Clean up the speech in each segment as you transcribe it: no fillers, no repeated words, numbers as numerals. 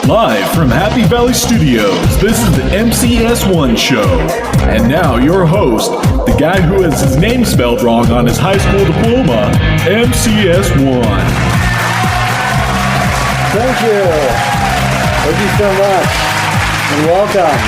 Live from Happy Valley Studios, this is the MCS1 show. And now your host, the guy who has his name spelled wrong on his high school diploma, MCS1. Thank you. Thank you so much. And welcome.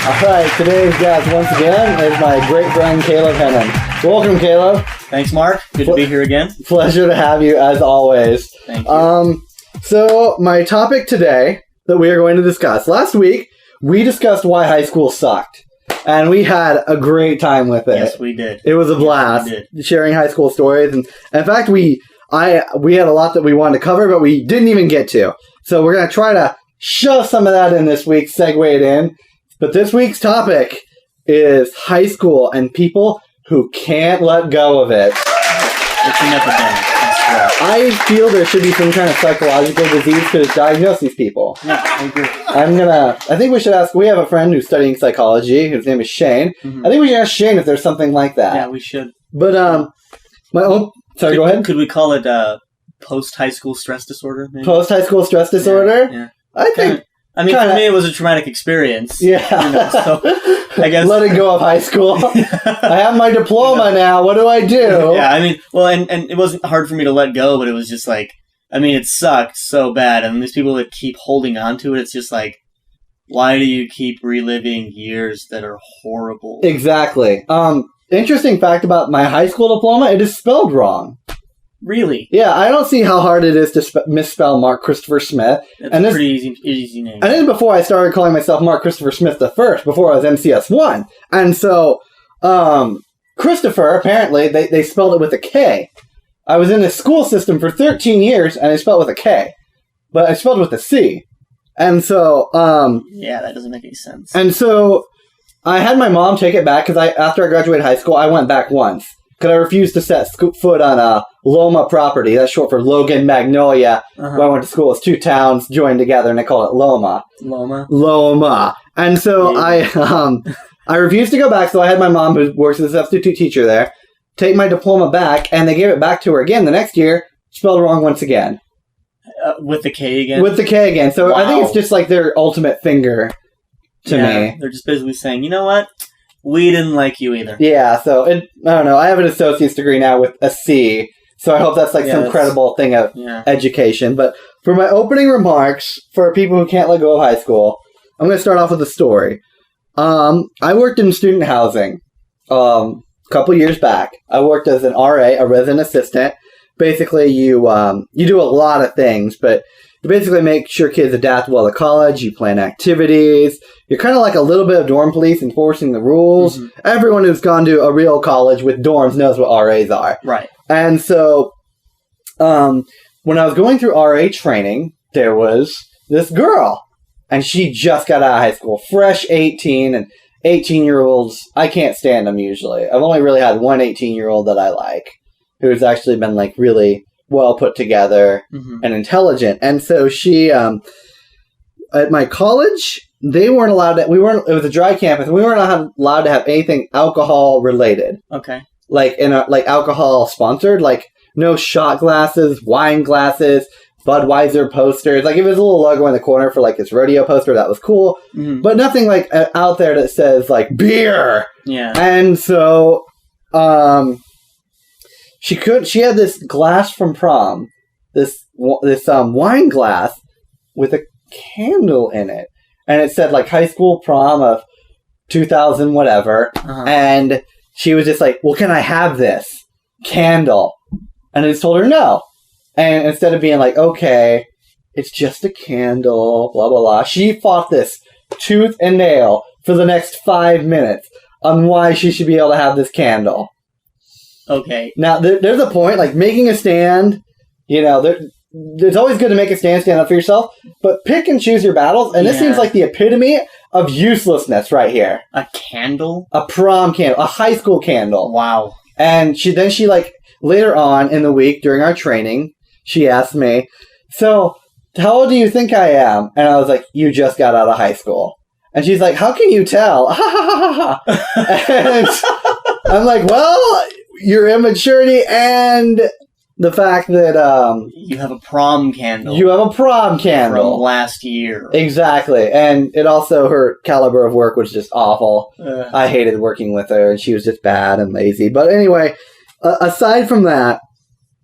All right, today's guest once again is my great friend Caleb Hennon. Welcome, Caleb. Thanks, Mark. Good to be here again. Pleasure to have you as always. Thank you. So my topic today that we are going to discuss. Last week, we discussed why high school sucked. And we had a great time with it. Yes, we did. It was a blast sharing high school stories. And in fact, we had a lot that we wanted to cover, but we didn't even get to. So we're going to try to shove some of that in this week, segue it in. But this week's topic is high school and people who can't let go of it. It's an epidemic. I feel there should be some kind of psychological disease to diagnose these people. Yeah, I agree. I think we should ask, we have a friend who's studying psychology, whose name is Shane. Mm-hmm. I think we should ask Shane if there's something like that. Yeah, we should. But, go ahead. Could we call it post-high school stress disorder? Maybe? Post-high school stress disorder? Yeah. I think... for me, it was a traumatic experience. Yeah. So, I guess... Letting go of high school. I have my diploma now. What do I do? Yeah, and it wasn't hard for me to let go, but it was just like, it sucked so bad. And these people that keep holding on to it, it's just like, why do you keep reliving years that are horrible? Exactly. Interesting fact about my high school diploma, it is spelled wrong. Really? Yeah, I don't see how hard it is to misspell Mark Christopher Smith. It's a pretty easy name. And then before I started calling myself Mark Christopher Smith the first, before I was MCS1. And so, Christopher, apparently, they spelled it with a K. I was in the school system for 13 years, and I spelled it with a K. But I spelled it with a C. And so, yeah, that doesn't make any sense. And so, I had my mom take it back, because after I graduated high school, I went back once. Because I refused to set foot on Loma property. That's short for Logan Magnolia. Where I went to school. It's two towns joined together, and they call it Loma. Loma. And so I refused to go back, so I had my mom, who works as a substitute teacher there, take my diploma back, and they gave it back to her again the next year, spelled wrong once again. With the K again? With the K again. So wow. I think it's just like their ultimate finger to me. They're just basically saying, you know what? We didn't like you either. Yeah, so, I don't know. I have an associate's degree now with a C, so I hope that's some credible thing of education. But for my opening remarks, for people who can't let go of high school, I'm going to start off with a story. I worked in student housing a couple years back. I worked as an RA, a resident assistant. Basically, you do a lot of things, but you basically make sure kids adapt well to college. You plan activities. You're kind of like a little bit of dorm police enforcing the rules. Mm-hmm. Everyone who's gone to a real college with dorms knows what RAs are. Right. And so, when I was going through RA training, there was this girl. And she just got out of high school. Fresh 18. And 18-year-olds, I can't stand them usually. I've only really had one 18-year-old that I like. Who's actually been really well put together and intelligent. And so she, at my college, they weren't allowed to, it was a dry campus, and we weren't allowed to have anything alcohol related. Okay. Like alcohol sponsored, no shot glasses, wine glasses, Budweiser posters. It was a little logo in the corner for this rodeo poster, that was cool. Mm-hmm. But nothing out there that says beer. Yeah. And so, she had this glass from prom, this wine glass with a candle in it, and it said high school prom of 2000 whatever, and she was just well, can I have this candle? And I just told her no, and instead of being okay, it's just a candle, blah blah blah, she fought this tooth and nail for the next 5 minutes on why she should be able to have this candle. Okay. Now, there's a point, making a stand, it's always good to make a stand up for yourself, but pick and choose your battles, and this seems like the epitome of uselessness right here. A candle? A prom candle. A high school candle. Wow. And she later on in the week during our training, she asked me, so, how old do you think I am? And I was like, you just got out of high school. And she's like, how can you tell? And I'm like, well, your immaturity and the fact that you have a prom candle. You have a prom candle from last year. Exactly, and it also her caliber of work was just awful. I hated working with her, and she was just bad and lazy. But anyway, aside from that,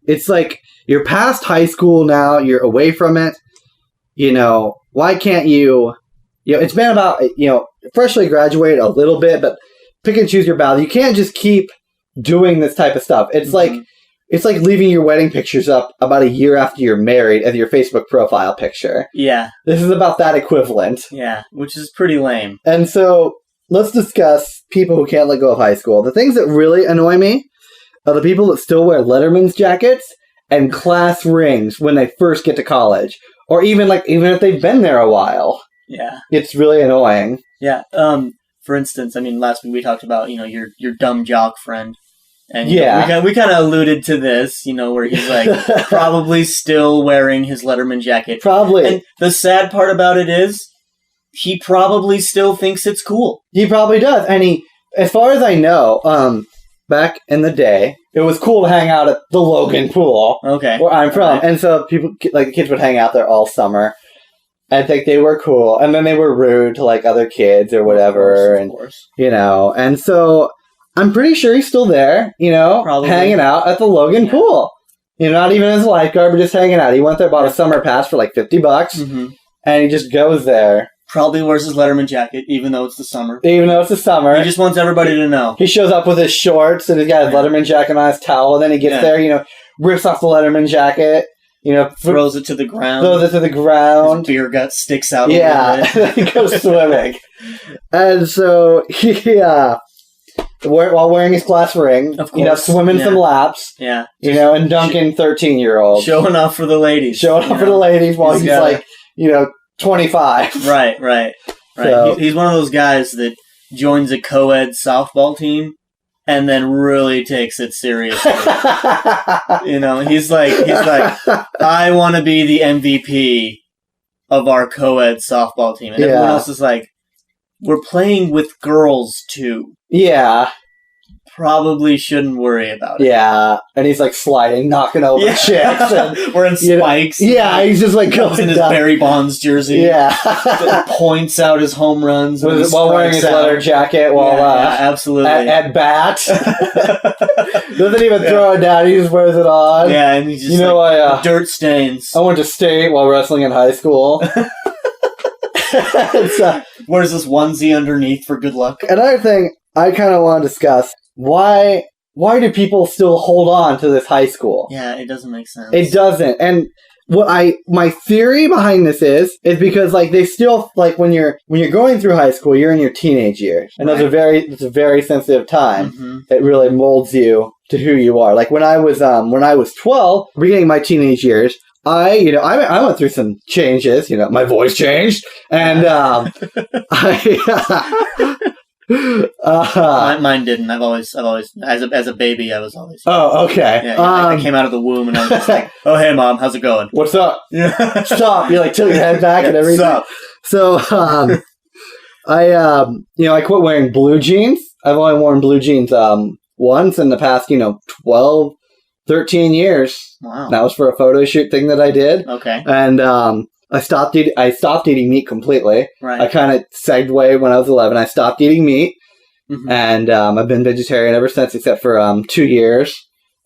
it's like you're past high school now. You're away from it. You know, why can't you? You know, it's been about freshly graduated a little bit, but pick and choose your battle. You can't just keep doing this type of stuff. It's like. It's like leaving your wedding pictures up about a year after you're married as your Facebook profile picture. Yeah. This is about that equivalent. Yeah, which is pretty lame. And so, let's discuss people who can't let go of high school. The things that really annoy me are the people that still wear Letterman's jackets and class rings when they first get to college. Or even if they've been there a while. Yeah. It's really annoying. Yeah. For instance, I mean, last week we talked about, your dumb jock friend. And we kind of alluded to this, where he's like probably still wearing his Letterman jacket. Probably. And the sad part about it is he probably still thinks it's cool. He probably does. And as far as I know, back in the day, it was cool to hang out at the Logan pool. Okay. Where I'm from. Okay. And so people, like the kids would hang out there all summer. I think they were cool. And then they were rude to like other kids or whatever. Of course. And so I'm pretty sure he's still there, probably. Hanging out at the Logan pool. Not even as a lifeguard, but just hanging out. He went there, bought a summer pass for like $50, and he just goes there. Probably wears his Letterman jacket, even though it's the summer. Even though it's the summer. He just wants everybody to know. He shows up with his shorts, and he's got his Letterman jacket on his towel, and then he gets there, rips off the Letterman jacket, throws it to the ground. His beer gut sticks out a little bit. He goes swimming. And so, while wearing his class ring, of course. Swimming some laps, and dunking 13-year-olds. Showing off for the ladies. Showing off for the ladies while he's like, 25. Right. So, he's one of those guys that joins a co-ed softball team and then really takes it seriously. He's like, I want to be the MVP of our co-ed softball team. And everyone else is like, we're playing with girls too. Yeah. Probably shouldn't worry about it. Yeah. And he's like sliding, knocking over chicks. And, wearing spikes. Yeah, he's just like comes in his Barry Bonds jersey. Yeah. Points out his home runs. While wearing his leather jacket absolutely. At bat. Doesn't even throw it down, he just wears it on. Yeah, and he's just dirt stains. I went to state while wrestling in high school. Wears this onesie underneath for good luck. Another thing I kind of want to discuss, why do people still hold on to this high school? Yeah, it doesn't make sense. It doesn't. And my theory behind this is because like they still like when you're going through high school, you're in your teenage years. And it's a very sensitive time. Mm-hmm. It really molds you to who you are. Like when I was 12, beginning of my teenage years, I went through some changes. My voice changed, and mine didn't. I've always, as a baby, I was always. Oh, okay. Yeah, I came out of the womb, and I was just like, "Oh, hey, mom, how's it going? What's up? Stop!" You like tilt your head back and everything. What's up? So, I quit wearing blue jeans. I've only worn blue jeans once in the past, 12. 13 years. Wow. That was for a photo shoot thing that I did. Okay. And I stopped eating meat completely. Right. I kind of segued when I was 11. I stopped eating meat. Mm-hmm. And I've been vegetarian ever since, except for 2 years.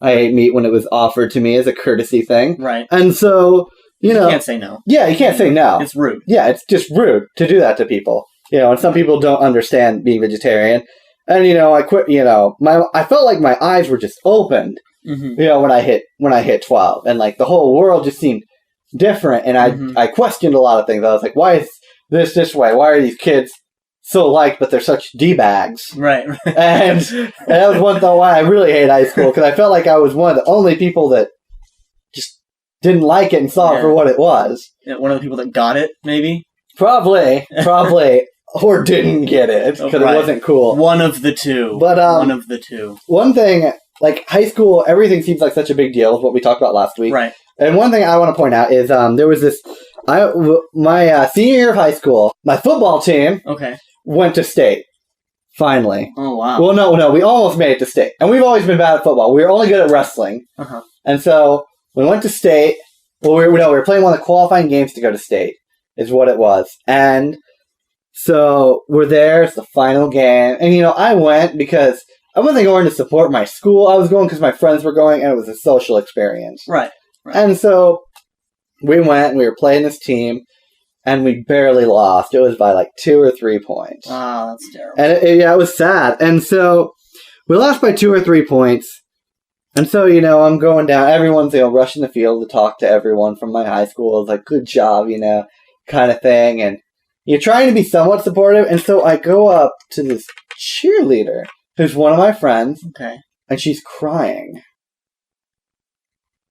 I ate meat when it was offered to me as a courtesy thing. Right. And so, you can't say no. Yeah, you can't say no. It's rude. Yeah, it's just rude to do that to people. And some people don't understand being vegetarian. And, I quit, I felt like my eyes were just opened. Mm-hmm. When I hit 12, and like the whole world just seemed different, and I questioned a lot of things. I was like, why is this way? Why are these kids so liked, but they're such D-bags? Right. And that was one thing why I really hate high school, because I felt like I was one of the only people that just didn't like it and saw it for what it was. Yeah, one of the people that got it, maybe? Probably. Or didn't get it, because it wasn't cool. One of the two. But, one of the two. One thing... Like, high school, everything seems like such a big deal, is what we talked about last week. Right. And one thing I want to point out is there was this... my senior year of high school, my football team okay. went to state Finally. Oh, wow. Well, no, we almost made it to state. And we've always been bad at football. We were only good at wrestling. Uh-huh. And so we went to state. Well, we were playing one of the qualifying games to go to state, is what it was. And so we're there. It's the final game. And, I went because I wasn't going to support my school. I was going because my friends were going, and it was a social experience. Right. And so we went, and we were playing this team, and we barely lost. It was by like 2 or 3 points. Oh, that's terrible. And it was sad. And so we lost by 2 or 3 points. And so, I'm going down. Everyone's, rushing the field to talk to everyone from my high school. It's like, good job, kind of thing. And you're trying to be somewhat supportive. And so I go up to this cheerleader who's one of my friends. Okay. And she's crying.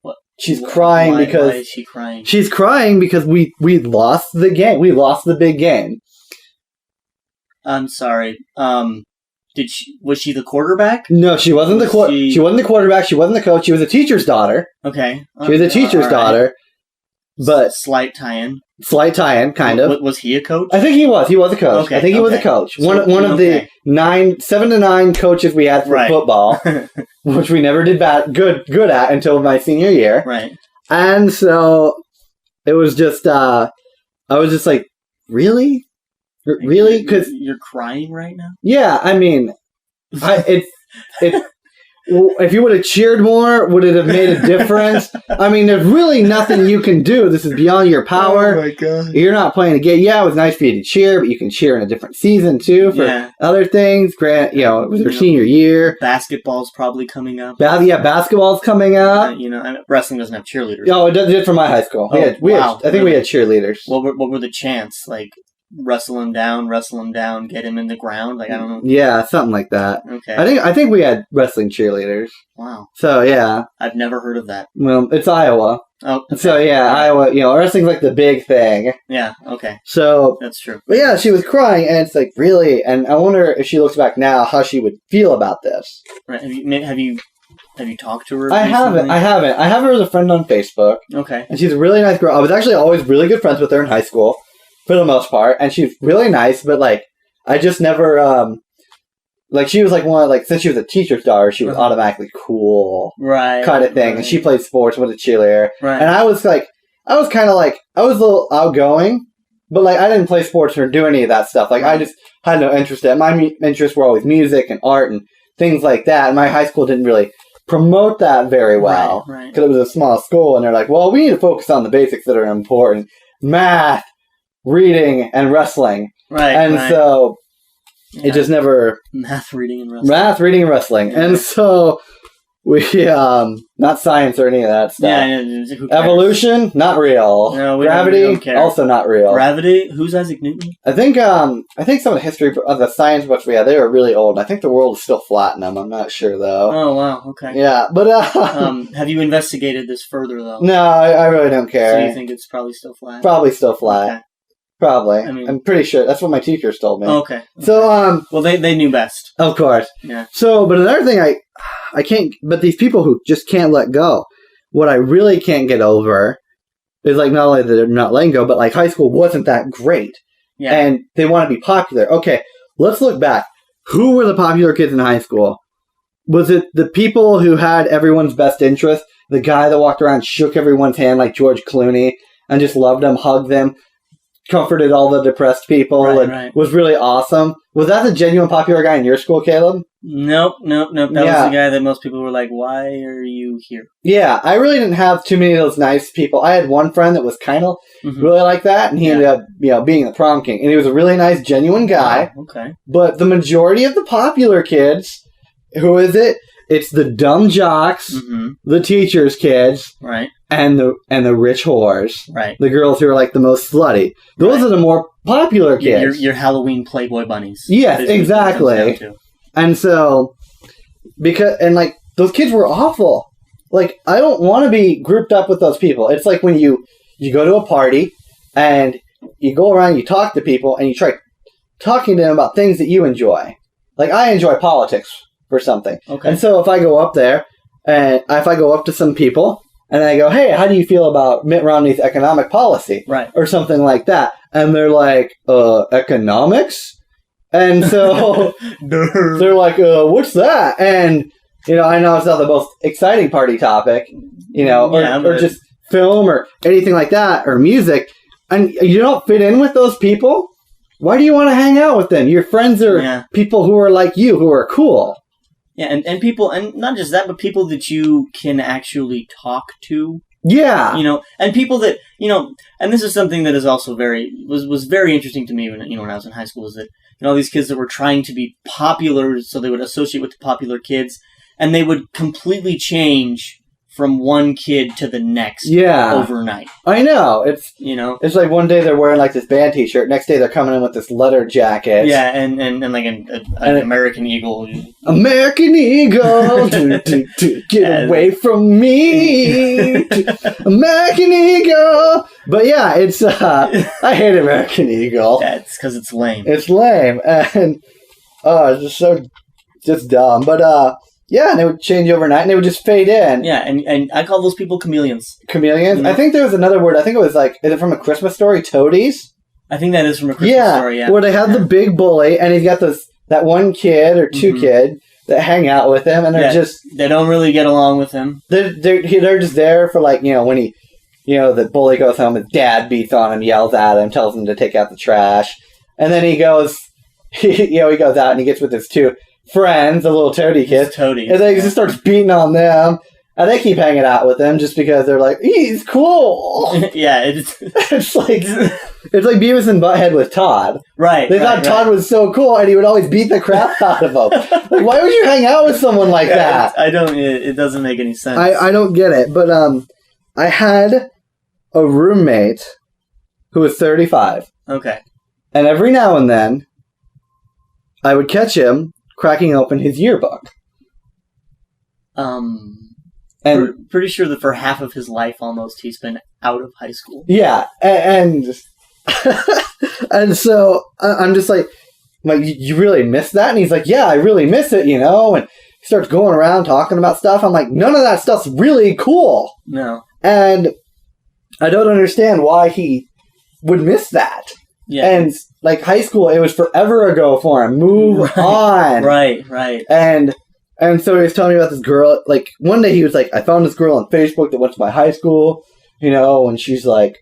What? She's crying because... Why is she crying? She's crying because we lost the game. We lost the big game. I'm sorry. Was she the quarterback? No, she wasn't she wasn't the quarterback. She wasn't the coach. She was a teacher's daughter. Okay. She was a teacher's daughter. But slight tie-in. Slight tie-in, kind of. Was he a coach? I think he was. He was a coach. Okay, I think he was a coach. One of the 7 to 9 coaches we had for football, which we never did good at until my senior year. Right. And so it was just, I was just like, really? Really? Because you're crying right now? Yeah, I mean, if you would have cheered more, would it have made a difference? I mean, there's really nothing you can do. This is beyond your power. Oh my god! You're not playing a game. Yeah, it was nice for you to cheer, but you can cheer in a different season too for other things. Grant, it was your senior year. Basketball's probably coming up. Basketball's coming up. Wrestling doesn't have cheerleaders. Oh, it did for my high school. I think we had cheerleaders. What were the chants like? Wrestle him down, get him in the ground. Like, I don't know. Yeah, something like that. Okay. I think we had wrestling cheerleaders. Wow. So yeah, I've never heard of that. Well, it's Iowa. Oh. Okay. So yeah, Iowa. Wrestling's like the big thing. Yeah. Okay. So that's true. But yeah, she was crying, and it's like, really. And I wonder if she looks back now, how she would feel about this. Right. Have you talked to her? I haven't. I have her as a friend on Facebook. Okay. And she's a really nice girl. I was actually always really good friends with her in high school. For the most part, and she's really nice, but I just never she was one of since she was a teacher's daughter, she was automatically cool, right, kind of thing, right. And she played sports with a cheerleader, right. And I was a little outgoing, but I didn't play sports or do any of that stuff. I just had no interest in it. My interests were always music and art and things like that. And my high school didn't really promote that very well because it was a small school, and they're like, well, we need to focus on the basics that are important: math, reading, and wrestling. Right. And so it just never... Math, reading, and wrestling. Yeah. And so we... not science or any of that stuff. Yeah. Evolution, not real. No, Gravity, don't also not real. Gravity? Who's Isaac Newton? I think some of the history of the science books we had, they were really old. I think the world is still flat in them. I'm not sure, though. Oh, wow. Okay. Yeah, but... have you investigated this further, though? No, I really don't care. So you think it's probably still flat? Probably still flat. Okay. Probably. I'm pretty sure. That's what my teachers told me. Okay. So, well, they knew best. Of course. Yeah. So, but another thing I can't, but these people who just can't let go, what I really can't get over is not only that they're not letting go, but high school wasn't that great. Yeah. And they want to be popular. Okay, let's look back. Who were the popular kids in high school? Was it the people who had everyone's best interest? The guy that walked around, shook everyone's hand like George Clooney, and just loved them, hugged them, comforted all the depressed people, was really awesome. Was that the genuine popular guy in your school, Caleb? Nope. That was the guy that most people were like, why are you here? Yeah, I really didn't have too many of those nice people. I had one friend that was kind of really like that, and he ended up being the prom king. And he was a really nice, genuine guy. Oh, okay. But the majority of the popular kids, who is it? It's the dumb jocks, the teachers' kids, right, and the rich whores, right, the girls who are the most slutty. Those are the more popular kids. Your Halloween Playboy bunnies. Yes, exactly. And so, those kids were awful. I don't want to be grouped up with those people. It's like when you go to a party and you go around, you talk to people, and you try talking to them about things that you enjoy. I enjoy politics or something. Okay. And so if I go up there, and if I go up to some people, and I go, hey, how do you feel about Mitt Romney's economic policy? Right. Or something like that. And they're like, economics? And so they're like, what's that? And, I know it's not the most exciting party topic, or just film or anything like that, or music. And you don't fit in with those people. Why do you want to hang out with them? Your friends are people who are like you, who are cool. Yeah, and people, and not just that, but people that you can actually talk to. Yeah. And people that, and this is something that is also was very interesting to me when I was in high school, is that, all these kids that were trying to be popular, so they would associate with the popular kids, and they would completely change from one kid to the next overnight. I know. It's like one day they're wearing like this band t-shirt, next day they're coming in with this leather jacket. Yeah, and like an American Eagle. American Eagle, get away from me. American Eagle. But yeah, it's I hate American Eagle. Yeah, it's because it's lame. It's lame, and it's just dumb. But yeah, and they would change overnight, and they would just fade in. Yeah, and I call those people chameleons. Chameleons? Mm-hmm. I think there was another word. I think it was like, is it from A Christmas Story? Toadies? I think that is from A Christmas Story, yeah. Where they have the big bully, and he's got that one kid or two kid that hang out with him, and they're just... They don't really get along with him. They're just there for, like, when he... the bully goes home, his dad beats on him, yells at him, tells him to take out the trash. And then he goes... he goes out and he gets with his two friends, the little toady kids. Toadies. And then he just starts beating on them. And they keep hanging out with him just because they're like, he's cool. Yeah, it's like Beavis and Butthead with Todd. Right. They thought Todd was so cool, and he would always beat the crap out of them. Like, why would you hang out with someone like that? I don't. It doesn't make any sense. I don't get it. But I had a roommate who was 35. Okay. And every now and then, I would catch him cracking open his yearbook. And pretty sure that for half of his life almost he's been out of high school. Yeah, and and so I'm just like, you really miss that? And he's like, yeah, I really miss it, and he starts going around talking about stuff. I'm like, none of that stuff's really cool. No. And I don't understand why he would miss that. Yeah. And like high school, it was forever ago for him. Move on. Right. And so he was telling me about this girl. Like one day he was like, I found this girl on Facebook that went to my high school, and she's like,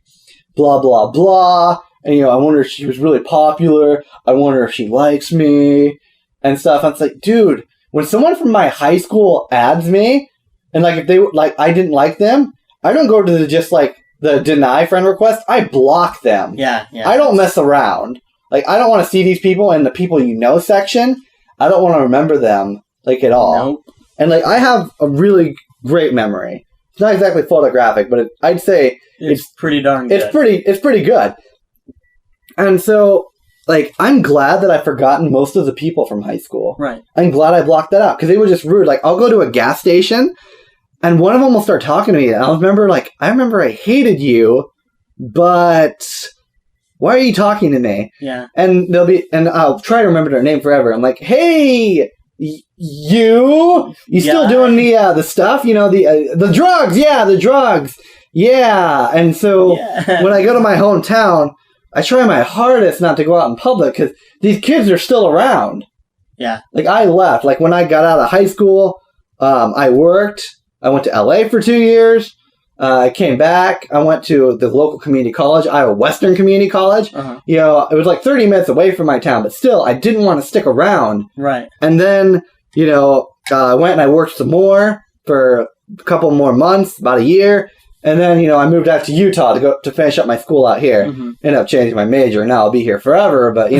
blah, blah, blah. And, I wonder if she was really popular. I wonder if she likes me and stuff. And it's like, dude, when someone from my high school adds me and like, if they like, I didn't like them, I don't go to the deny friend request. I block them. Yeah. I don't mess around. Like, I don't want to see these people in the people section. I don't want to remember them, like, at all. Nope. And, like, I have a really great memory. It's not exactly photographic, but I'd say it's pretty darn good. It's pretty good. And so, like, I'm glad that I've forgotten most of the people from high school. Right. I'm glad I blocked that out, because they were just rude. Like, I'll go to a gas station, and one of them will start talking to me, and I remember I hated you, but why are you talking to me? Yeah. And I'll try to remember their name forever. I'm like, hey, you still doing the stuff? The drugs. Yeah, the drugs. Yeah. And so when I go to my hometown, I try my hardest not to go out in public because these kids are still around. Yeah. Like I left. Like when I got out of high school, I worked. I went to LA for 2 years. I came back. I went to the local community college, Iowa Western Community College. Uh-huh. It was like 30 minutes away from my town, but still, I didn't want to stick around. Right. And then, I went and I worked some more for a couple more months, about a year. And then, I moved out to Utah to finish up my school out here. Mm-hmm. Ended up changing my major. Now I'll be here forever, but,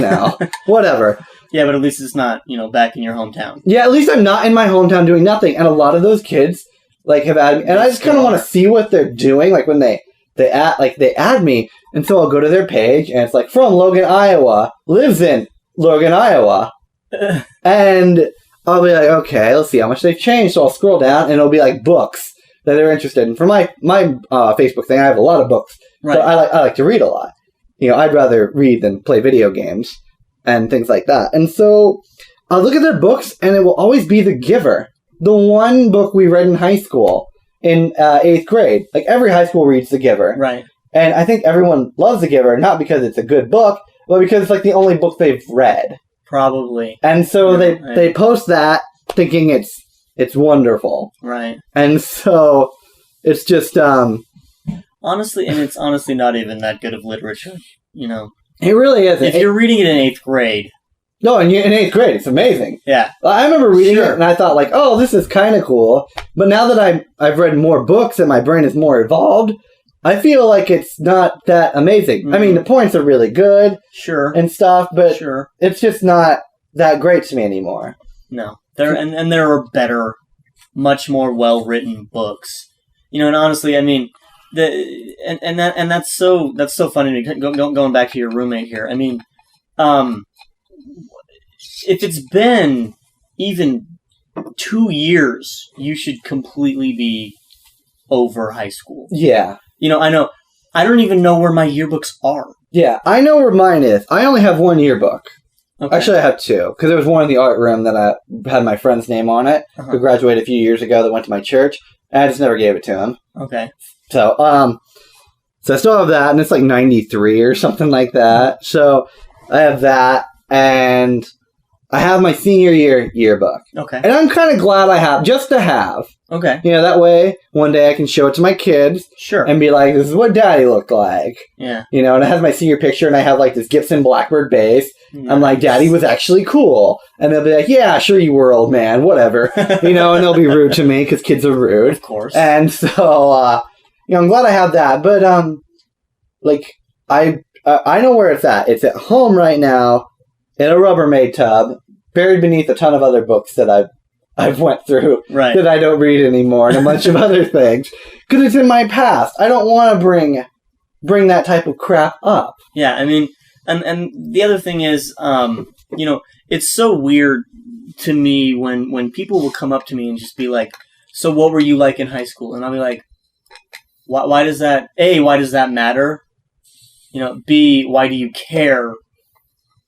whatever. Yeah, but at least it's not, back in your hometown. Yeah, at least I'm not in my hometown doing nothing. And a lot of those kids have added me, and I just kind of want to see what they're doing. Like when they add me, and so I'll go to their page, and it's like from Logan, Iowa, lives in Logan, Iowa, and I'll be like, okay, let's see how much they've changed. So I'll scroll down, and it'll be like books that they're interested in. For my Facebook thing, I have a lot of books, right. So I like to read a lot. I'd rather read than play video games and things like that. And so I'll look at their books, and it will always be The Giver. The one book we read in high school in 8th grade. Like, every high school reads The Giver. Right. And I think everyone loves The Giver, not because it's a good book, but because it's, like, the only book they've read. Probably. And so they post that thinking it's wonderful. Right. And so it's just honestly, and it's honestly not even that good of literature, you know. It really isn't. If you're reading it in 8th grade. No, in 8th grade, it's amazing. Yeah. I remember reading it and I thought like, oh, this is kind of cool. But now that I've read more books and my brain is more evolved, I feel like it's not that amazing. Mm-hmm. I mean, the points are really good. Sure. And stuff, but it's just not that great to me anymore. No. There are better, much more well-written books. You know, and honestly, I mean, that's so funny to me. Going back to your roommate here. I mean, if it's been even 2 years, you should completely be over high school. Yeah. You know, I don't even know where my yearbooks are. Yeah, I know where mine is. I only have one yearbook. Okay. Actually, I have two, because there was one in the art room that I had my friend's name on it, who graduated a few years ago that went to my church, and I just never gave it to him. Okay. So I still have that, and it's like 93 or something like that. So I have that, and I have my senior year yearbook. Okay. And I'm kind of glad I have, just to have. Okay. You know, that way, one day I can show it to my kids. Sure. And be like, this is what Daddy looked like. Yeah. You know, and it has my senior picture, and I have like this Gibson Blackbird bass. Nice. I'm like, Daddy was actually cool. And they'll be like, yeah, sure you were, old man, whatever. You know, and they'll be rude to me, because kids are rude. Of course. And so, you know, I'm glad I have that. But, like, I know where it's at. It's at home right now, in a Rubbermaid tub, buried beneath a ton of other books that I've went through that I don't read anymore, and a bunch of other things, because it's in my past. I don't want to bring that type of crap up. Yeah, I mean, and the other thing is, you know, it's so weird to me when people will come up to me and just be like, "So what were you like in high school?" And I'll be like, "Why does that? A, why does that matter? You know, B, why do you care?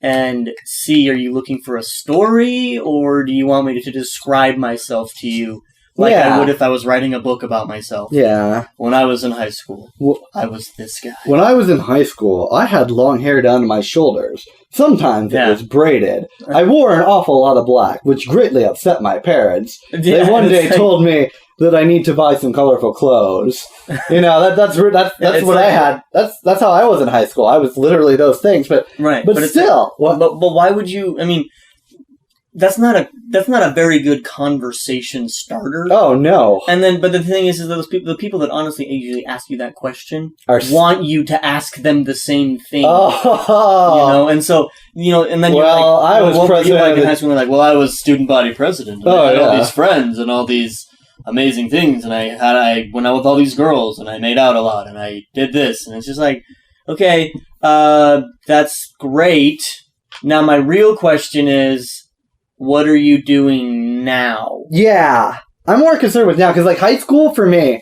And C, are you looking for a story, or do you want me to describe myself to you like I would if I was writing a book about myself?" Yeah. When I was in high school, I was this guy. When I was in high school, I had long hair down to my shoulders. Sometimes it was braided. I wore an awful lot of black, which greatly upset my parents. They one day told me that I need to buy some colorful clothes. You know, that's what I had. That's how I was in high school. I was literally those things, but still. But why would you? I mean, that's not a very good conversation starter. Oh no! But the thing is the people that honestly usually ask you that question want you to ask them the same thing. Oh. You know, and so and then you're like, I was president. You like in high school, and like, well, I was student body president. And I had all these friends and all these amazing things, and I went out with all these girls, and I made out a lot, and I did this, and it's just like, okay, that's great. Now my real question is, what are you doing now? Yeah, I'm more concerned with now, because like high school for me,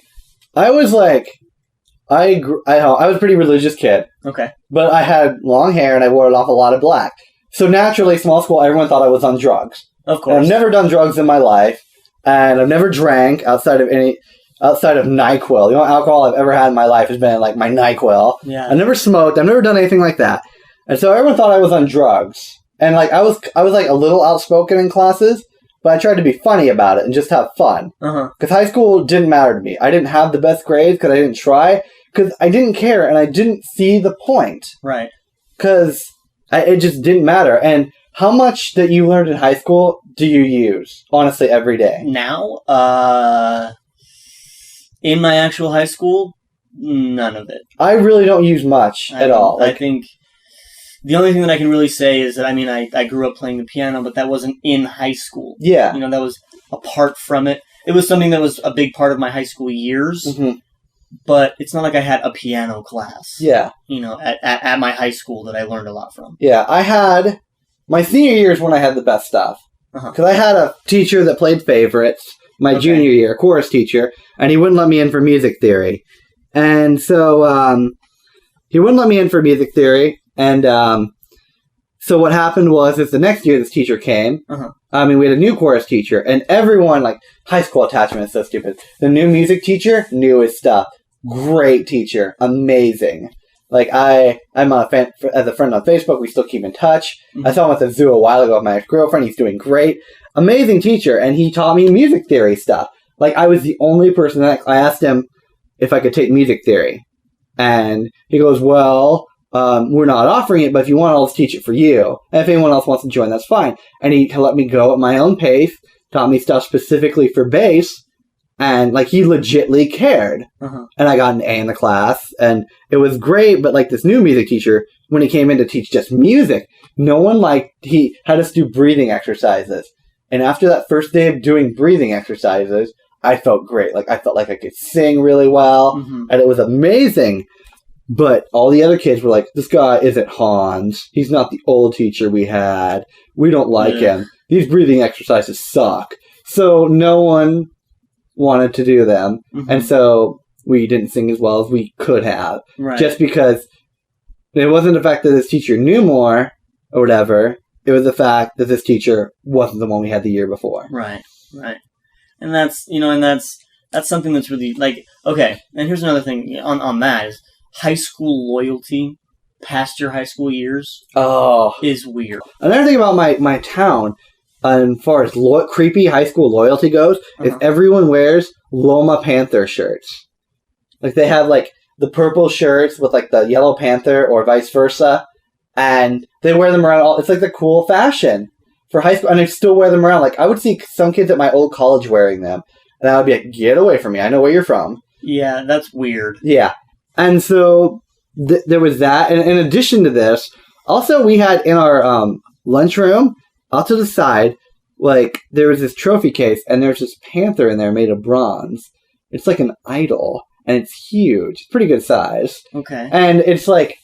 I was like, I was a pretty religious kid. Okay, but I had long hair and I wore an awful lot of black. So naturally, small school, everyone thought I was on drugs. Of course, and I've never done drugs in my life. And I've never drank outside of NyQuil. The only alcohol I've ever had in my life has been like my NyQuil. Yeah. I've never smoked. I've never done anything like that. And so everyone thought I was on drugs. And like I was like a little outspoken in classes, but I tried to be funny about it and just have fun. Because high school didn't matter to me. I didn't have the best grades because I didn't try. Because I didn't care and I didn't see the point. Right. Because it just didn't matter. And how much that you learned in high school do you use, honestly, every day? Now? In my actual high school, none of it. I really don't use much at all. I think the only thing that I can really say is that, I mean, I grew up playing the piano, but that wasn't in high school. Yeah. You know, that was apart from it. It was something that was a big part of my high school years, but it's not like I had a piano class. Yeah. You know, at my high school that I learned a lot from. Yeah, I had... My senior year is when I had the best stuff. Because I had a teacher that played favorites my junior year, a chorus teacher, and he wouldn't let me in for music theory. And so he wouldn't let me in for music theory. And so what happened was the next year this teacher came. I mean, we had a new chorus teacher, and everyone, like, high school attachment is so stupid. The new music teacher knew his stuff. Great teacher. Amazing. Like, I'm as a friend on Facebook. We still keep in touch. Mm-hmm. I saw him at the zoo a while ago with my ex-girlfriend. He's doing great. Amazing teacher. And he taught me music theory stuff. Like, I was the only person that I asked him if I could take music theory. And he goes, well, we're not offering it, but if you want, I'll just teach it for you. And if anyone else wants to join, that's fine. And he let me go at my own pace, taught me stuff specifically for bass. And, like, he legitly cared. Uh-huh. And I got an A in the class. And it was great, but, like, this new music teacher, when he came in to teach just music, he had us do breathing exercises. And after that first day of doing breathing exercises, I felt great. Like, I felt like I could sing really well. Mm-hmm. And it was amazing. But all the other kids were like, this guy isn't Hans. He's not the old teacher we had. We don't like him. These breathing exercises suck. So no one wanted to do them. Mm-hmm. And so we didn't sing as well as we could have. Right. Just because it wasn't the fact that this teacher knew more or whatever. It was the fact that this teacher wasn't the one we had the year before. Right. And that's, that's something that's really, like, okay, and here's another thing on that is high school loyalty past your high school years is weird. Another thing about my town, as far as creepy high school loyalty goes, is everyone wears Loma Panther shirts. Like, they have, like, the purple shirts with, like, the yellow panther or vice versa, and they wear them around it's like the cool fashion for high school, and they still wear them around. Like, I would see some kids at my old college wearing them, and I would be like, get away from me, I know where you're from. Yeah, that's weird. Yeah. And so there was that, and in addition to this, also we had in our lunchroom, out to the side, like, there was this trophy case, and there's this panther in there made of bronze. It's like an idol, and it's huge. It's pretty good size. Okay. And it's like,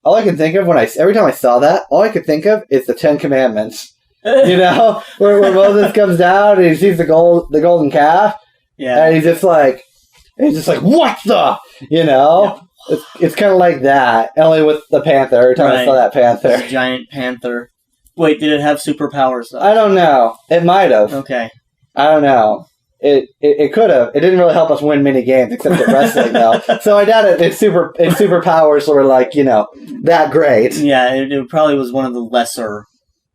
all I can think of every time I saw that, all I could think of is the Ten Commandments. You know? Where Moses comes down and he sees the golden calf. Yeah. And he's just like, what the? You know? Yeah. It's kind of like that, only with the panther. Every time I saw that panther. This giant panther. Wait, did it have superpowers, though? I don't know. It might have. Okay. I don't know. It could have. It didn't really help us win many games, except at wrestling, though. So I doubt its superpowers were, like, that great. Yeah, it probably was one of the lesser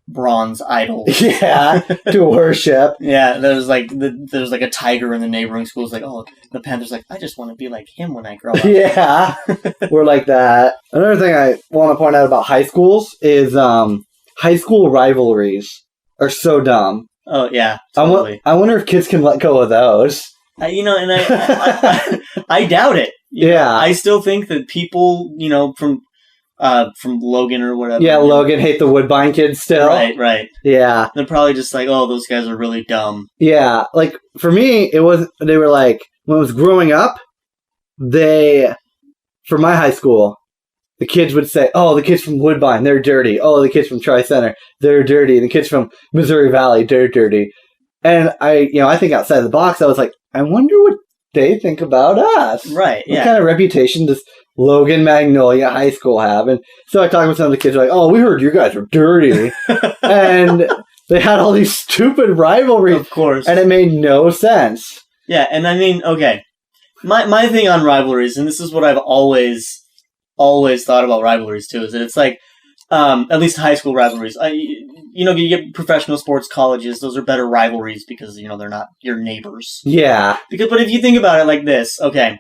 bronze idols. Yeah, to worship. Yeah, there's like a tiger in the neighboring schools. Like, oh, the panther's like, I just want to be like him when I grow up. Yeah, we're like that. Another thing I want to point out about high schools is high school rivalries are so dumb. Oh, yeah, totally. I wonder if kids can let go of those. I doubt it. Yeah. I still think that people, from Logan or whatever. Yeah, Logan hate the Woodbine kids still. Right. Yeah. They're probably just like, oh, those guys are really dumb. Yeah, like, for me, they were like, when I was growing up, for my high school, the kids would say, oh, the kids from Woodbine, they're dirty. Oh, the kids from Tri-Center, they're dirty. The kids from Missouri Valley, they're dirty. And I think outside the box, I was like, I wonder what they think about us. Right, yeah. What kind of reputation does Logan Magnolia High School have? And so I talked with some of the kids, like, oh, we heard you guys were dirty. And they had all these stupid rivalries. Of course. And it made no sense. Yeah, and I mean, okay. My thing on rivalries, and this is what I've always thought about rivalries too, is that it's like, at least high school rivalries. You get professional sports colleges; those are better rivalries because they're not your neighbors. Yeah. But if you think about it like this, okay,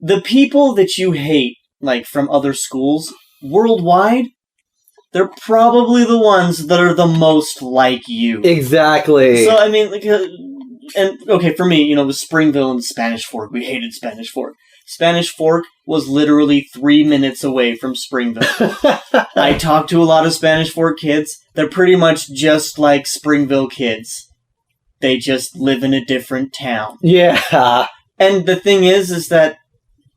the people that you hate, like from other schools worldwide, they're probably the ones that are the most like you. Exactly. So I mean, for me, it was Springville and Spanish Fork. We hated Spanish Fork. Spanish Fork was literally 3 minutes away from Springville. I talked to a lot of Spanish Fork kids. They're pretty much just like Springville kids. They just live in a different town. Yeah. And the thing is that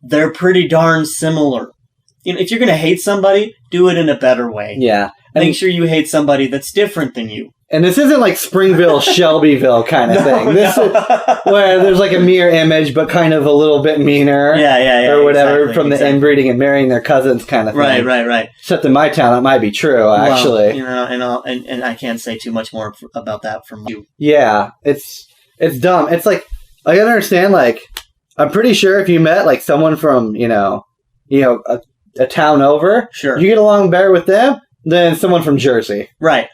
they're pretty darn similar. If you're going to hate somebody, do it in a better way. Yeah. Make sure you hate somebody that's different than you. And this isn't like Springville, Shelbyville kind of thing. This is where there's like a mirror image, but kind of a little bit meaner. Yeah. Or whatever, from the inbreeding and marrying their cousins kind of thing. Right. Except in my town, that might be true, actually. Well, and I can't say too much more about that from you. Yeah, it's dumb. It's like, I gotta understand, like, I'm pretty sure if you met, like, someone from, a town over. Sure. You get along better with them than someone from Jersey. Right.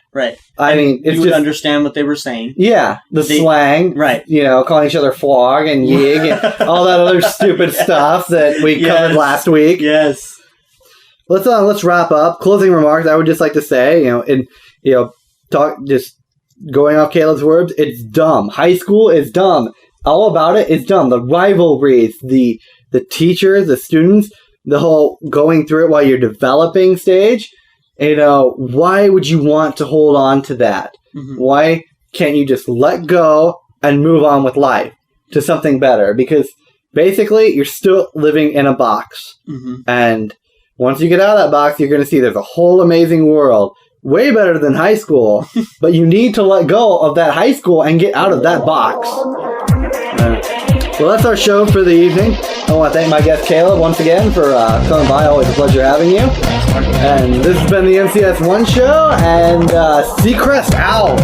I mean, it's you would just understand what they were saying. Yeah, the slang. Right. Calling each other flog and yig and all that other stupid stuff that we covered last week. Yes. Let's wrap up. Closing remarks. I would just like to say, just going off Caleb's words, it's dumb. High school is dumb. All about it is dumb. The rivalries, the teachers, the students, the whole going through it while you're developing stage. Why would you want to hold on to that? Mm-hmm. Why can't you just let go and move on with life to something better? Because basically, you're still living in a box. Mm-hmm. And once you get out of that box, you're going to see there's a whole amazing world. Way better than high school. But you need to let go of that high school and get out of that box. Well, that's our show for the evening. I want to thank my guest Caleb once again for coming by. Always a pleasure having you. And this has been the MCS1 show, and Seacrest out.